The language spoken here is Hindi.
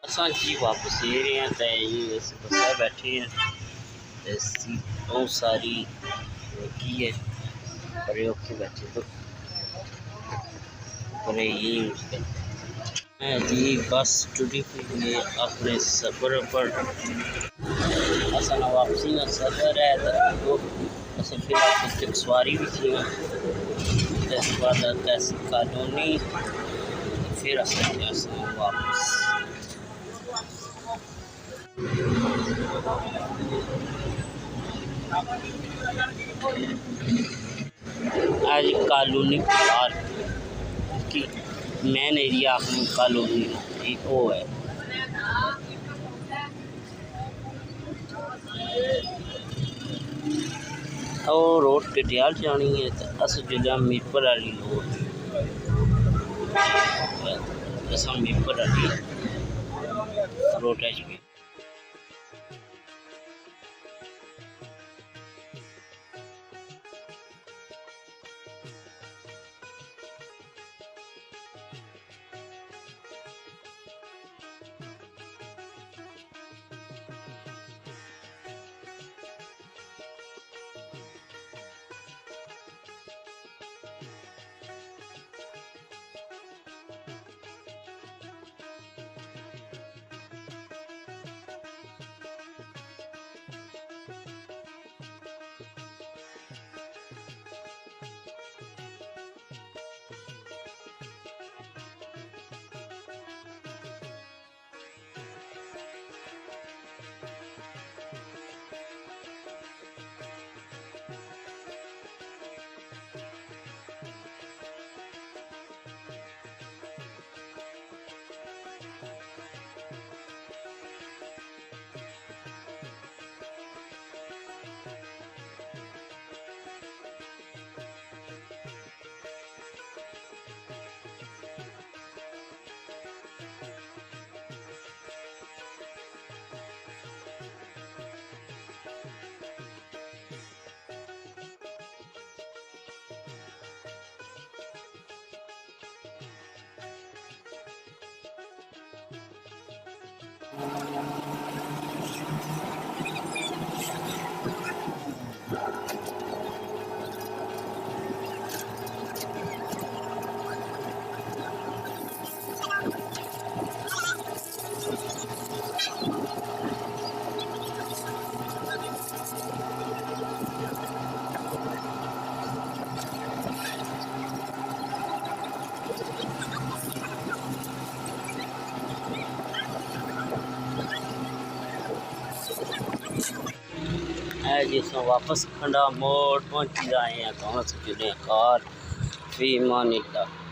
असां जी वापस आ रहे हैं तो ये बस बैठे हैं सीटों सारी की है बड़े औखे बैठे तो बड़े ये मैं जी बस टूटी हुई है अपने सफ़र पर असा वापसी का सफ़र है तो असं फिर चकसवारी भी थी उसके बाद तहसील कॉलोनी फिर असं वापस आज कॉलोनी पार्क की मेन एरिया अपनी कॉलोनी वो है और रोड कटियाल जानी है तो अस जिला मीरपुर वाली रोड अस मीरपुर वाली रोड है जिस वापस खंडा मोड़ पहुँच जाए हैं तो कार फी मानिल्लाह।